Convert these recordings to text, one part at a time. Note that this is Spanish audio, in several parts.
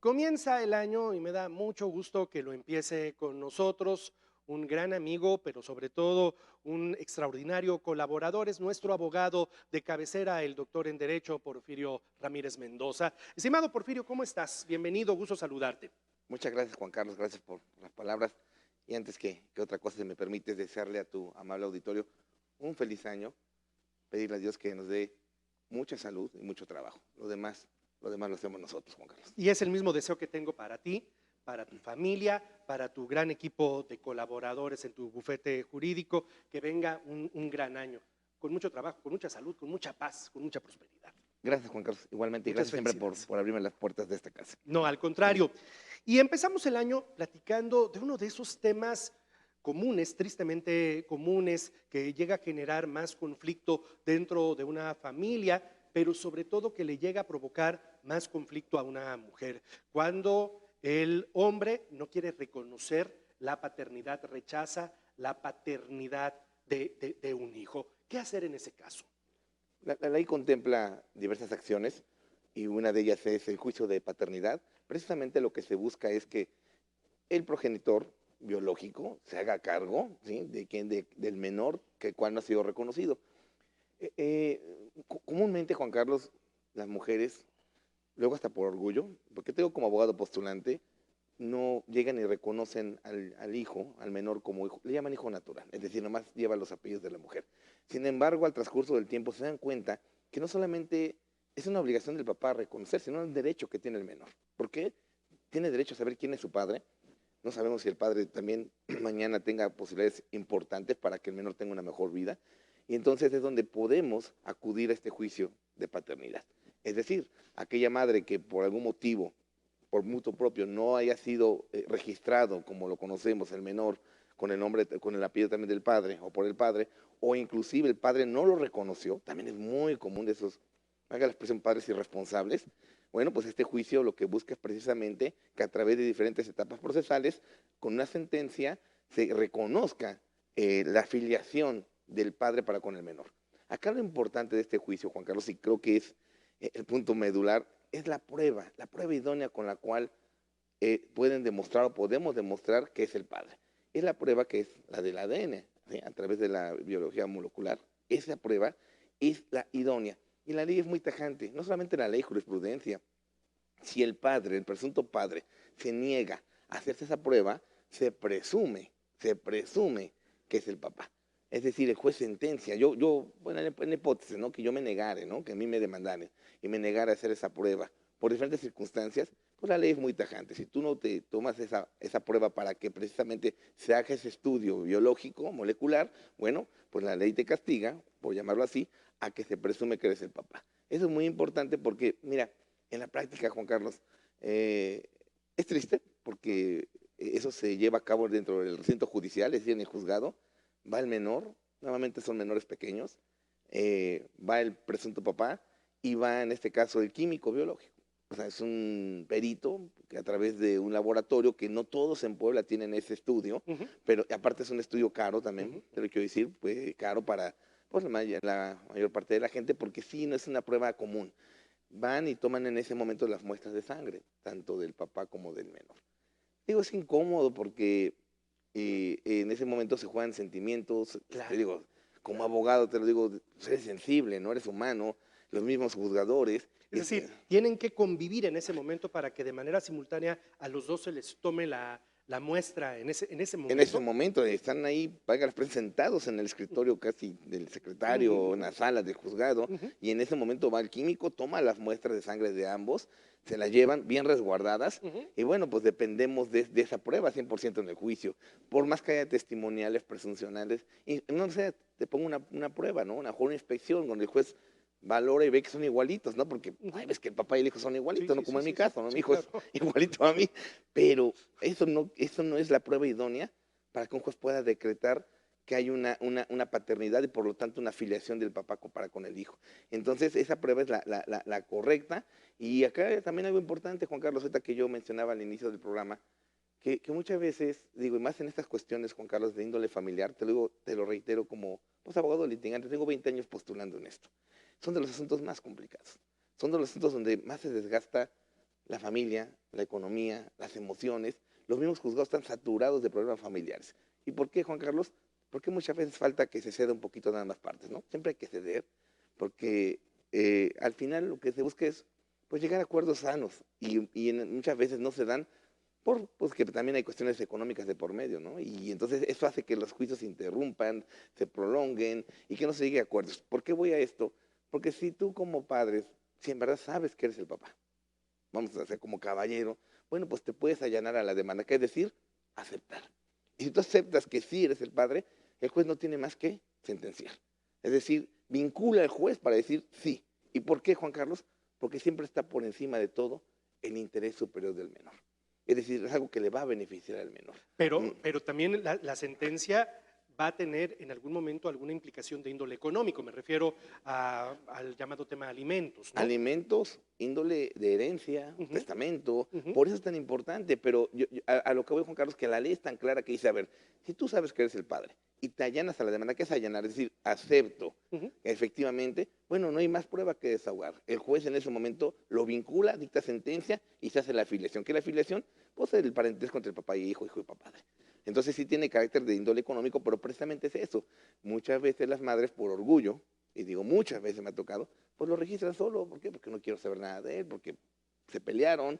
Comienza el año y me da mucho gusto que lo empiece con nosotros. Un gran amigo, pero sobre todo un extraordinario colaborador, es nuestro abogado de cabecera, el doctor en Derecho, Porfirio Ramírez Mendoza. Estimado Porfirio, ¿cómo estás? Bienvenido, gusto saludarte. Muchas gracias, Juan Carlos, gracias por las palabras. Y antes que otra cosa, si me permites desearle a tu amable auditorio un feliz año, pedirle a Dios que nos dé mucha salud y mucho trabajo. Lo demás lo hacemos nosotros, Juan Carlos. Y es el mismo deseo que tengo para ti, para tu familia, para tu gran equipo de colaboradores en tu bufete jurídico, que venga un gran año, con mucho trabajo, con mucha salud, con mucha paz, con mucha prosperidad. Gracias, Juan Carlos, igualmente, y Muchas gracias siempre felicidades. por abrirme las puertas de esta casa. No, al contrario. Y empezamos el año platicando de uno de esos temas comunes, tristemente comunes, que llega a generar más conflicto dentro de una familia, pero sobre todo que le llega a provocar más conflicto a una mujer. Cuando el hombre no quiere reconocer la paternidad, rechaza la paternidad de un hijo. ¿Qué hacer en ese caso? La ley contempla diversas acciones y una de ellas es el juicio de paternidad. Precisamente lo que se busca es que el progenitor biológico se haga cargo, ¿sí?, del menor que cual no ha sido reconocido. Comúnmente, Juan Carlos, las mujeres, luego hasta por orgullo, porque tengo como abogado postulante, no llegan y reconocen al hijo, al menor como hijo, le llaman hijo natural, es decir, nomás lleva los apellidos de la mujer. Sin embargo, al transcurso del tiempo se dan cuenta que no solamente es una obligación del papá reconocer, sino un derecho que tiene el menor. ¿Por qué? Tiene derecho a saber quién es su padre. No sabemos si el padre también mañana tenga posibilidades importantes para que el menor tenga una mejor vida. Y entonces es donde podemos acudir a este juicio de paternidad. Es decir, aquella madre que por algún motivo, por mutuo propio, no haya sido registrado, como lo conocemos, el menor, con el nombre, con el apellido también del padre, o por el padre, o inclusive el padre no lo reconoció, también es muy común de esos, haga la expresión, padres irresponsables. Bueno, pues este juicio lo que busca es precisamente que a través de diferentes etapas procesales, con una sentencia, se reconozca la filiación del padre para con el menor. Acá lo importante de este juicio, Juan Carlos, y creo que es el punto medular, es la prueba idónea con la cual pueden demostrar o podemos demostrar que es el padre. Es la prueba que es la del ADN, ¿sí?, a través de la biología molecular. Esa prueba es la idónea. Y la ley es muy tajante, no solamente la ley, jurisprudencia. Si el padre, el presunto padre, se niega a hacerse esa prueba, se presume que es el papá. Es decir, el juez sentencia, bueno, en hipótesis, ¿no?, que yo me negare, ¿no?, que a mí me demandaran y me negara a hacer esa prueba por diferentes circunstancias, pues la ley es muy tajante. Si tú no te tomas esa prueba para que precisamente se haga ese estudio biológico, molecular, bueno, pues la ley te castiga, por llamarlo así, a que se presume que eres el papá. Eso es muy importante porque, mira, en la práctica, Juan Carlos, eh, es triste porque eso se lleva a cabo dentro del recinto judicial, es decir, en el juzgado. Va el menor, nuevamente son menores pequeños, va el presunto papá y va en este caso el químico biológico. O sea, es un perito que a través de un laboratorio, que no todos en Puebla tienen ese estudio, Ujú, pero aparte es un estudio caro también, ujú. te lo quiero decir, pues caro para pues, la mayor parte de la gente, porque sí, no es una prueba común. Van y toman en ese momento las muestras de sangre, tanto del papá como del menor. Digo, es incómodo porque en ese momento se juegan sentimientos, te Claro. digo, como abogado te lo digo, pues eres sensible, no eres humano, los mismos juzgadores. Es decir, tienen que convivir en ese momento para que de manera simultánea a los dos se les tome la muestra en ese En ese momento. momento están ahí, valga las presas, sentados en el escritorio casi del Ujú, secretario, en la sala del juzgado, ujú. y en ese momento va el químico, toma las muestras de sangre de ambos, se las llevan bien resguardadas, Ujú. y bueno, pues dependemos de esa prueba 100% en el juicio, por más que haya testimoniales, presuncionales, y no sé, te pongo una prueba, ¿no? Una inspección donde el juez valora y ve que son igualitos, ¿no? Porque ay, Ujú. ves que el papá y el hijo son Sí, igualitos, no sí, como sí, en mi sí, sí, caso, ¿no? Mi sí, hijo es claro. igualito a mí, pero eso no es la prueba idónea para que un juez pueda decretar que hay una paternidad y por lo tanto una filiación del papá para con el hijo. Entonces, esa prueba es la correcta. Y acá también algo importante, Juan Carlos, ahorita que yo mencionaba al inicio del programa, que muchas veces, digo, y más en estas cuestiones, Juan Carlos, de índole familiar, te lo reitero como pues, abogado litigante, tengo 20 años postulando en esto. Son de los asuntos más complicados. Son de los asuntos donde más se desgasta la familia, la economía, las emociones, los mismos juzgados están saturados de problemas familiares. ¿Y por qué, Juan Carlos? Porque muchas veces falta que se ceda un poquito de ambas partes, ¿no? Siempre hay que ceder, porque al final lo que se busca es pues llegar a acuerdos sanos y muchas veces no se dan pues que también hay cuestiones económicas de por medio, ¿no? Y entonces eso hace que los juicios se interrumpan, se prolonguen y que no se llegue a acuerdos. ¿Por qué voy a esto? Porque si tú como padre, si en verdad sabes que eres el papá, vamos a hacer como caballero, bueno, pues te puedes allanar a la demanda, que es decir, aceptar. Y si tú aceptas que sí eres el padre, el juez no tiene más que sentenciar. Es decir, vincula al juez para decir sí. ¿Y por qué, Juan Carlos? Porque siempre está por encima de todo el interés superior del menor. Es decir, es algo que le va a beneficiar al menor. Pero también la sentencia va a tener en algún momento alguna implicación de índole económico, me refiero al llamado tema de alimentos, ¿no? Alimentos, índole de herencia, Ujú, testamento, ujú, por eso es tan importante, pero a lo que voy, Juan Carlos, que la ley es tan clara que dice, a ver, si tú sabes que eres el padre y te allanas a la demanda, ¿qué es allanar? Es decir, acepto, ujú. efectivamente, bueno, no hay más prueba que desahogar. El juez en ese momento lo vincula, dicta sentencia y se hace la afiliación. ¿Qué es la afiliación? Pues el parentesco entre el papá y hijo, hijo y papá. Entonces sí tiene carácter de índole económico, pero precisamente es eso. Muchas veces las madres, por orgullo, y digo muchas veces me ha tocado, pues lo registran solo. ¿Por qué? Porque no quiero saber nada de él, porque se pelearon.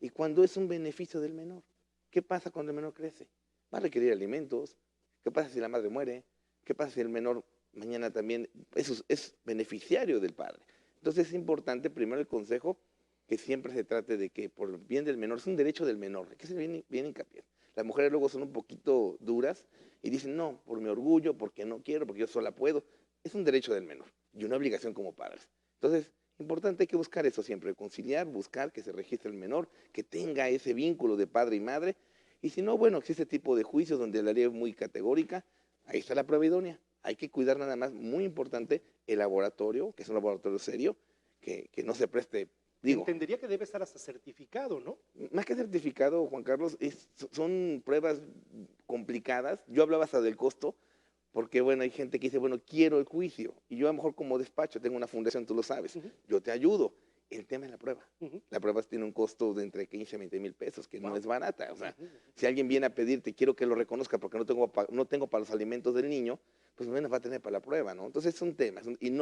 Y cuando es un beneficio del menor, ¿qué pasa cuando el menor crece? Va a requerir alimentos. ¿Qué pasa si la madre muere? ¿Qué pasa si el menor mañana también es beneficiario del padre? Entonces es importante, primero el consejo, que siempre se trate de que por el bien del menor, es un derecho del menor, hay que ser bien hincapié. Las mujeres luego son un poquito duras y dicen, no, por mi orgullo, porque no quiero, porque yo sola puedo. Es un derecho del menor y una obligación como padres. Entonces, importante, hay que buscar eso siempre, conciliar, buscar que se registre el menor, que tenga ese vínculo de padre y madre. Y si no, bueno, existe tipo de juicios donde la ley es muy categórica, ahí está la prueba idónea. Hay que cuidar nada más, muy importante, el laboratorio, que es un laboratorio serio, que no se preste, digo, Entendería que debe estar hasta certificado, ¿no? más que certificado, Juan Carlos, son pruebas complicadas. Yo hablaba hasta del costo, porque bueno, hay gente que dice, bueno, quiero el juicio. Y yo a lo mejor como despacho, tengo una fundación, tú lo sabes, Ujú, yo te ayudo. El tema es la prueba. ujú. La prueba tiene un costo de entre 15 a 20 mil pesos, que no Wow. es barata. O sea, Ujú, ujú. si alguien viene a pedirte, quiero que lo reconozca porque no tengo para los alimentos del niño, pues menos va a tener para la prueba, ¿no? Entonces es un tema. Y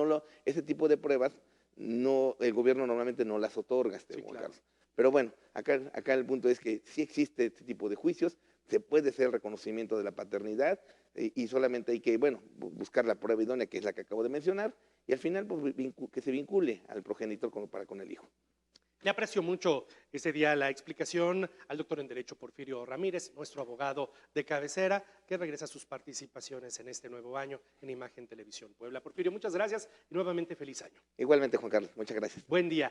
ese tipo de pruebas, no, el gobierno normalmente no las otorga, Sí, Juan claro. Carlos. Pero bueno, acá el punto es que sí existe este tipo de juicios, se puede hacer el reconocimiento de la paternidad y solamente hay que, bueno, buscar la prueba idónea, que es la que acabo de mencionar, y al final pues, que se vincule al progenitor para con el hijo. Le aprecio mucho ese día la explicación al doctor en Derecho Porfirio Ramírez, nuestro abogado de cabecera, que regresa a sus participaciones en este nuevo año en Imagen Televisión Puebla. Porfirio, muchas gracias y nuevamente feliz año. Igualmente, Juan Carlos, muchas gracias. Buen día.